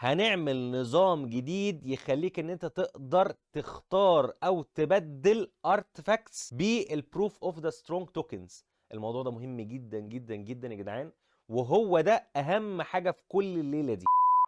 هنعمل نظام جديد يخليك ان انت تقدر تختار او تبدل ارتفاكتس بالبروف اوف ذا سترونج توكنز. الموضوع ده مهم جدا جدا جدا يا جدعان، وهو ده اهم حاجه في كل الليله دي.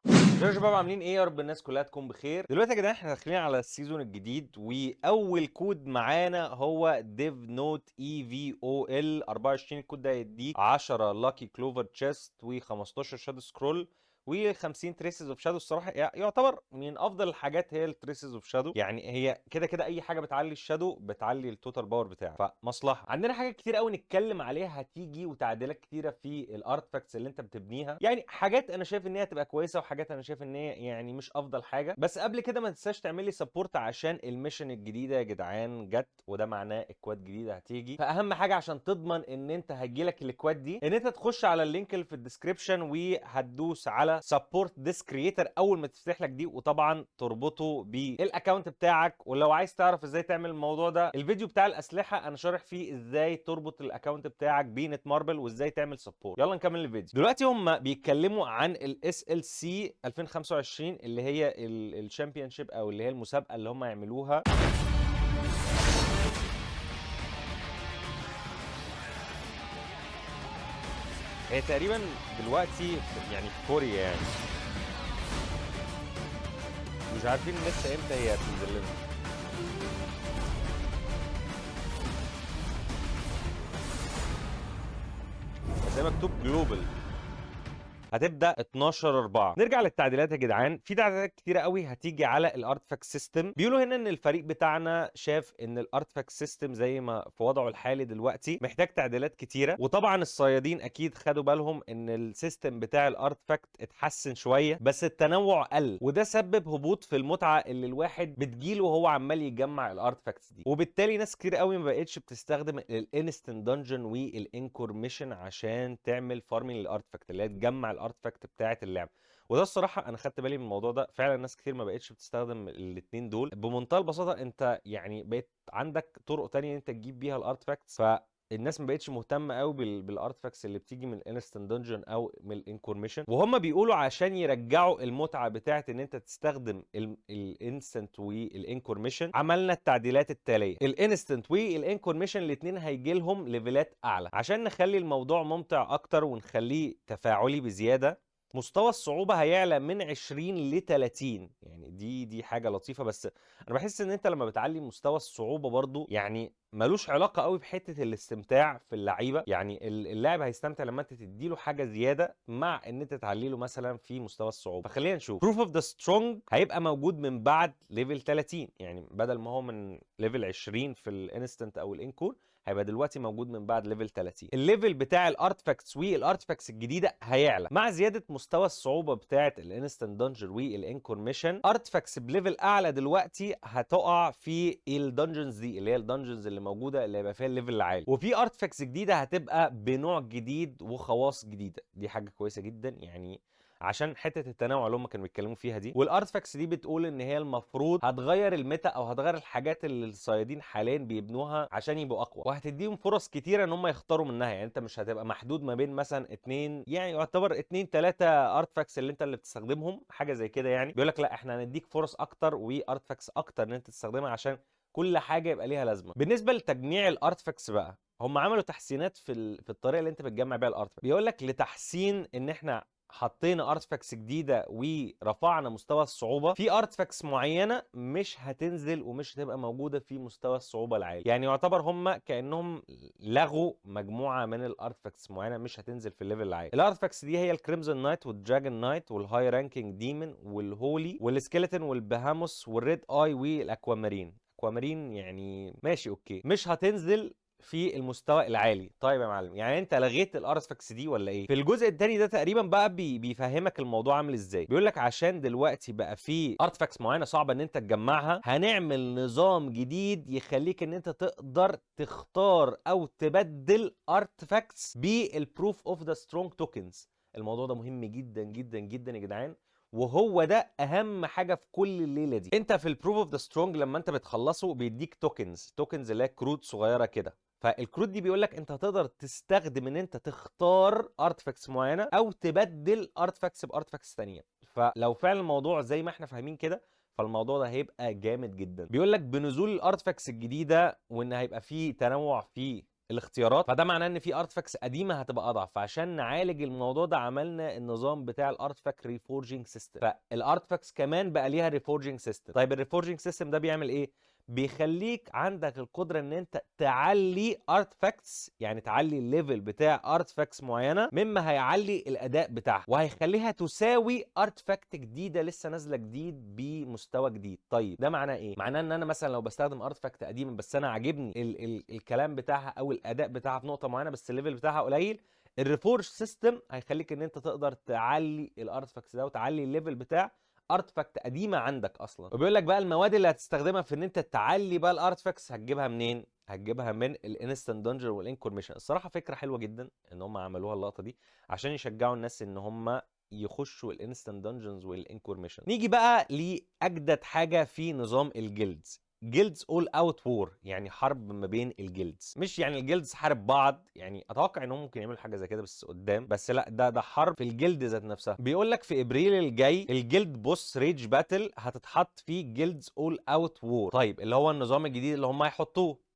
ازيكم يا شباب، عاملين ايه؟ يا رب الناس كلها تكون بخير. دلوقتي يا جدعان احنا داخلين على السيزون الجديد، واول كود معانا هو ديف نوت اي في او ال 24. الكود ده هيديك 10 لاكي كلوفر تشيست و15 شادو سكرول و50 تريسز اوف شادو. الصراحه يعتبر من افضل الحاجات هي التريسز اوف شادو، يعني هي كده كده اي حاجه بتعلي الشادو بتعلي التوتال باور بتاعه، فمصلحه. عندنا حاجات كتير قوي نتكلم عليها هتيجي، وتعديلات كتيره في الارتفاكتس اللي انت بتبنيها، يعني حاجات انا شايف ان هي تبقى كويسه وحاجات انا شايف ان هي يعني مش افضل حاجه. بس قبل كده ما تنساش تعمل لي سبورت عشان الميشن الجديده يا جدعان جت، وده معناه اكواد جديده هتيجي. فاهم حاجه عشان تضمن ان انت هيجيلك الاكواد دي، ان انت تخش على اللينك اللي في الديسكربشن وهتدوس على سبورت ديس كرييتر اول ما تفتح لك دي، وطبعا تربطه بالاكونت بتاعك. ولو عايز تعرف ازاي تعمل الموضوع ده، الفيديو بتاع الاسلحه انا شارح فيه ازاي تربط الاكونت بتاعك بنت ماربل وازاي تعمل سبورت. يلا نكمل الفيديو. دلوقتي هم بيتكلموا عن الاس ال سي 2025 اللي هي الشامبيونشيب او اللي هي المسابقه اللي هم يعملوها. هي تقريبا دلوقتي يعني في كوريا، يعني مش عارفين لسه امتى هي هتنزل لنا. بس هي مكتوب جلوبال، هتبدا 12/4. نرجع للتعديلات يا جدعان. في تعديلات كتيره قوي هتيجي على الارتفاكت سيستم. بيقولوا هنا ان الفريق بتاعنا شاف ان الارتفاكت سيستم زي ما في وضعه الحالي دلوقتي محتاج تعديلات كتيره، وطبعا الصيادين اكيد خدوا بالهم ان السيستم بتاع الارتفاكت اتحسن شويه بس التنوع قل، وده سبب هبوط في المتعه اللي الواحد بتجيله وهو عمال يجمع الارتفاكتس دي. وبالتالي ناس كتير قوي ما بقتش بتستخدم الانستنت دنجن والانكور ميشن عشان تعمل فارمنج للارتفاكت اللي هي تجمع الارتفاكت بتاعه اللعبه. وده الصراحه انا خدت بالي من الموضوع ده فعلا، ناس كتير ما بقتش بتستخدم الاثنين دول. بمنتهى البساطه انت يعني بقيت عندك طرق تانية انت تجيب بيها الارتفاكتس، الناس ما بقتش مهتمه قوي بالارتفاكتس اللي بتيجي من الانستنت دنجن او من الانكورميشن. وهم بيقولوا عشان يرجعوا المتعه بتاعه ان انت تستخدم الانستنت والانكورميشن عملنا التعديلات التاليه. الانستنت والانكورميشن الاثنين هيجي لهم ليفلات اعلى عشان نخلي الموضوع ممتع اكتر ونخليه تفاعلي بزياده. مستوى الصعوبة هيعلى من 20 ل 30، يعني دي حاجة لطيفة. بس انا بحس ان انت لما بتعلي مستوى الصعوبة برضو يعني ملوش علاقة قوي بحتة الاستمتاع في اللعيبة. يعني اللاعب هيستمتع لما انت تديله حاجة زيادة مع ان انت تعليله مثلا في مستوى الصعوبة. فخلينا نشوف. بروف اوف ذا سترونج هيبقى موجود من بعد ليفل 30، يعني بدل ما هو من ليفل 20 في الانستنت او الانكور هيبقى دلوقتي موجود من بعد ليفل 30. الليفل بتاع الارتفاكتس والارتفاكتس الجديده هيعلى مع زياده مستوى الصعوبه بتاعه الانستنت دنجن والانكور ميشن. ارتفاكتس بليفل اعلى دلوقتي هتقع في الدنجنز دي اللي هي الدنجنز اللي موجوده اللي هيبقى فيها الليفل العالي، وفي ارتفاكتس جديده هتبقى بنوع جديد وخواص جديده. دي حاجه كويسه جدا يعني عشان حته التنوع اللي هم كانوا بيتكلموا فيها دي. والارتفاكتس دي بتقول ان هي المفروض هتغير الميتا او هتغير الحاجات اللي الصيادين حاليا بيبنوها عشان يبقوا اقوى، وهتديهم فرص كتيره ان هم يختاروا منها. يعني انت مش هتبقى محدود ما بين مثلا اتنين، يعني يعتبر 2 3 ارتفاكتس اللي انت اللي بتستخدمهم، حاجه زي كده. يعني بيقول لك لا احنا هنديك فرص اكتر وارتفاكتس اكتر ان انت تستخدمها عشان كل حاجه يبقى ليها لازمه. بالنسبه لتجميع الارتفاكتس بقى، هم عملوا تحسينات في الطريقه اللي انت بتجمع بيها الارتفاكت. بيقول لك لتحسين ان احنا حطينا ارتفاكتس جديده ورفعنا مستوى الصعوبه في ارتفاكتس معينه مش هتنزل ومش هتبقى موجوده في مستوى الصعوبه العالي. يعني يعتبر هم كانهم لغوا مجموعه من الارتفاكتس معينه مش هتنزل في الليفل العالي. الارتفاكتس دي هي الكريمزون نايت والدراجون نايت والهاي رانكينج ديمون والهولي والسكيلتون والبهاموس والريد اي والاكوامارين. اكوامارين يعني ماشي اوكي، مش هتنزل في المستوى العالي. طيب يا معلم، يعني انت لغيت الارتفاكتس دي ولا ايه؟ في الجزء الثاني ده تقريبا بقى بيفهمك الموضوع عامل ازاي. بيقول لك عشان دلوقتي بقى في ارتفاكتس معينه صعبه ان انت تجمعها، هنعمل نظام جديد يخليك ان انت تقدر تختار او تبدل ارتفاكتس بالبروف اوف ذا سترونج توكنز. الموضوع ده مهم جدا جدا جدا يا جدعان، وهو ده اهم حاجه في كل الليله دي. انت في البروف اوف ذا سترونج لما انت بتخلصه بيديك توكنز اللي هي كروت صغيره كده. فالكروت دي بيقول لك انت هتقدر تستخدم ان انت تختار ارتفاكتس معينه او تبدل ارتفاكتس بارتفاكتس ثانيه. فلو فعلا الموضوع زي ما احنا فاهمين كده، فالموضوع ده هيبقى جامد جدا. بيقول لك بنزول الارتفاكتس الجديده وان هيبقى فيه تنوع في الاختيارات، فده معناه ان في ارتفاكتس قديمه هتبقى اضعف. فعشان نعالج الموضوع ده عملنا النظام بتاع الارتفاكت ريفورجينج سيستم. فالارتفاكتس كمان بقى ليها ريفورجينج سيستم. طيب الريفورجينج سيستم ده بيعمل ايه؟ بيخليك عندك القدره ان انت تعلي ارتفاكتس، يعني تعلي الليفل بتاع ارتفاكتس معينه، مما هيعلي الاداء بتاعها وهيخليها تساوي ارتفاكت جديده لسه نازله جديد بمستوى جديد. طيب ده معناه ايه؟ معناه ان انا مثلا لو بستخدم ارتفاكت قديمه بس انا عاجبني الكلام بتاعها او الاداء بتاعها في نقطه معينه بس الليفل بتاعها قليل، الريفورج سيستم هيخليك ان انت تقدر تعلي الارتفاكتس ده وتعلي الليفل بتاع ارتفاكت قديمه عندك اصلا. وبيقول لك بقى المواد اللي هتستخدمها في ان انت تعلي بقى الارتفاكتس هتجيبها منين؟ هتجيبها من الانستنت دنجر والانكورميشن. الصراحه فكره حلوه جدا ان هم عملوها اللقطه دي عشان يشجعوا الناس ان هم يخشوا الانستنت دنجنز والانكورميشن. نيجي بقى لاجدد حاجه في نظام الجيلدز. جيلدز اول اوت وور، يعني حرب ما بين الجيلدز. مش يعني الجيلدز حارب بعض، يعني اتوقع انهم ممكن يعملوا حاجه زي كده بس قدام، بس لا، ده حرب في الجيلد ذات نفسها. بيقول لك في ابريل الجاي الجيلد بوس ريج باتل هتتحط في جيلدز اول اوت وور. طيب اللي هو النظام الجديد اللي هم هيحطوه.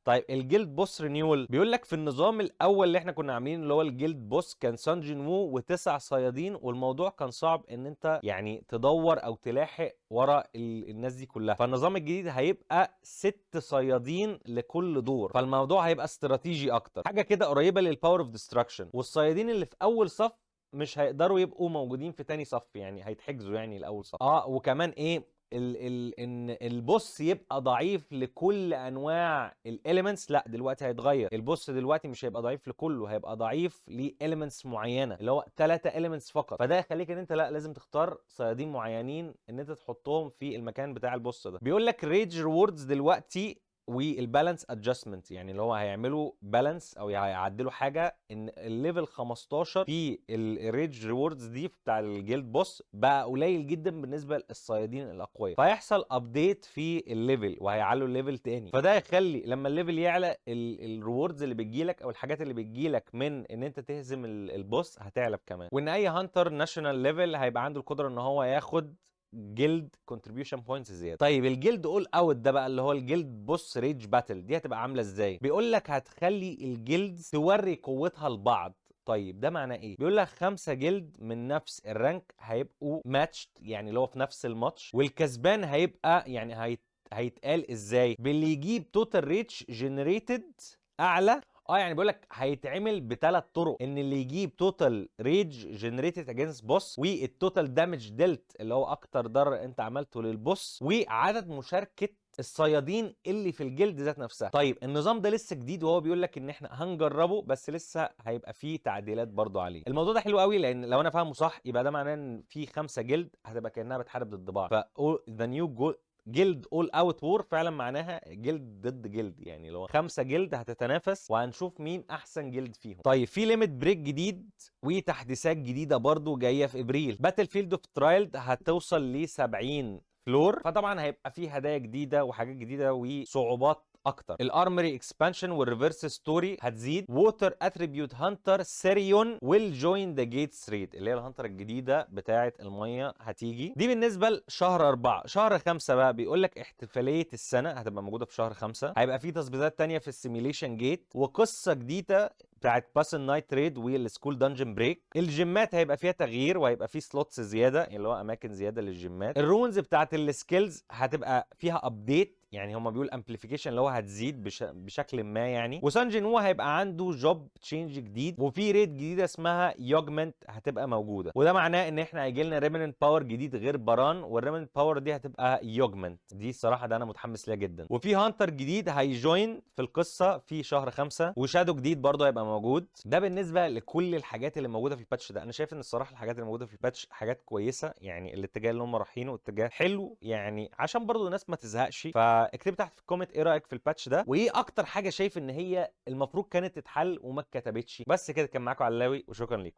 طيب الجيلد بوس رينيول، بيقول لك في النظام الاول اللي احنا كنا عاملينه اللي هو الجيلد بوس كان سان جين وو و9 صيادين، والموضوع كان صعب ان انت يعني تدور او تلاحق ورا الناس دي كلها. فالنظام الجديد هيبقى 6 صيادين لكل دور، فالموضوع هيبقى استراتيجي اكتر، حاجه كده قريبه للباور اوف ديستراكشن. والصيادين اللي في اول صف مش هيقدروا يبقوا موجودين في تاني صف، يعني هيتحجزوا يعني الاول صف. وكمان ايه، ان البوس يبقى ضعيف لكل انواع الاليمنتس، لا دلوقتي هيتغير. البوس دلوقتي مش هيبقى ضعيف لكله، هيبقى ضعيف لاليمنتس معينه اللي هو 3 اليمنتس فقط. فده يخليك ان انت لا لازم تختار صيادين معينين ان انت تحطهم في المكان بتاع البوس ده. بيقول لك ريج ريوردز دلوقتي والبالانس ادجستمنت، يعني اللي هو هيعملوا بالانس او هيعدلوا حاجه ان الليفل 15 في الريج ريوردز دي بتاع الجيلد بوس بقى قليل جدا بالنسبه للصيادين الاقوياء، فهيحصل ابديت في الليفل وهيعلوا الليفل تاني. فده يخلي لما الليفل يعلى الريوردز اللي بتجيلك او الحاجات اللي بتجيلك من ان انت تهزم البوس هتعلى كمان. وان اي هانتر ناشونال ليفل هيبقى عنده القدره ان هو ياخد جلد كونتريبيوشن بوينتس زياده. طيب الجلد اول اوت ده بقى اللي هو الجلد بوس ريج باتل دي هتبقى عامله ازاي؟ بيقول لك هتخلي الجلد توري قوتها لبعض. طيب ده معناه ايه؟ بيقول لك 5 جلد من نفس الرانك هيبقوا ماتشد، يعني اللي هو في نفس الماتش، والكسبان هيبقى يعني هيتقال ازاي؟ باللي يجيب توتال ريتش جنريتد اعلى. يعني بيقول لك هيتعمل بثلاث طرق، ان اللي يجيب توتال ريج جنريتد اجينست بوس، والتوتال دامج ديلت اللي هو اكتر ضرر انت عملته للبوس، وعدد مشاركه الصيادين اللي في الجلد ذات نفسها. طيب النظام ده لسه جديد وهو بيقول لك ان احنا هنجربه بس لسه هيبقى فيه تعديلات برضو عليه. الموضوع ده حلو قوي لان لو انا فاهمه صح يبقى ده معناه ان في 5 جلد هتبقى كانها بتحارب ضد بعض. ف ذا نيو جلد اول اوت وور فعلا معناها جلد ضد جلد، يعني لو 5 جلد هتتنافس وهنشوف مين احسن جلد فيهم. طيب في ليميت بريك جديد وتحديثات جديده برضو جايه في ابريل. باتل فيلد اوف ترايلد هتوصل ل 70 فلور، فطبعا هيبقى فيه هدايا جديده وحاجات جديده وصعوبات اكتر. الارمري اكسبانشن والريفرس ستوري هتزيد. ووتر اتريبيوت هانتر سيريون ويل جوين ذا جيتس ريد، اللي هي الهانتر الجديده بتاعه الميه هتيجي. دي بالنسبه لشهر 4. شهر 5 بقى بيقول لك احتفاليه السنه هتبقى موجوده في شهر 5. هيبقى في تظبيطات تانية في السيميليشن جيت وقصه جديده بتاعت باس النايت ريد والسكول دانجن بريك. الجيمات هيبقى فيها تغيير وهيبقى فيه سلوتس زياده اللي هو اماكن زياده للجيمات. الرونز بتاعت السكيلز هتبقى فيها ابديت، يعني هم بيقول امبليفيكيشن اللي هو هتزيد بشكل ما يعني. وسان جين وو هيبقى عنده جوب تشينج جديد، وفي ريد جديده اسمها يوجمنت هتبقى موجوده، وده معناه ان احنا هيجي لنا ريمننت باور جديد غير باران، والريمننت باور دي هتبقى يوجمنت. دي الصراحه ده انا متحمس ليها جدا. وفي هانتر جديد هيجوين في القصه في شهر 5، وشادو جديد برضه هيبقى موجود. ده بالنسبه لكل الحاجات اللي موجوده في الباتش ده. انا شايف ان الصراحه الحاجات اللي موجوده في الباتش حاجات كويسه، يعني الاتجاه اللي هم رايحينه اتجاه حلو، يعني عشان برضه الناس ما تزهقش. فاكتب تحت في الكومنت ايه رايك في الباتش ده، وايه اكتر حاجه شايف ان هي المفروض كانت تتحل وما اتكتبتش. بس كده كان معاكم علاوي وشكرا لكم.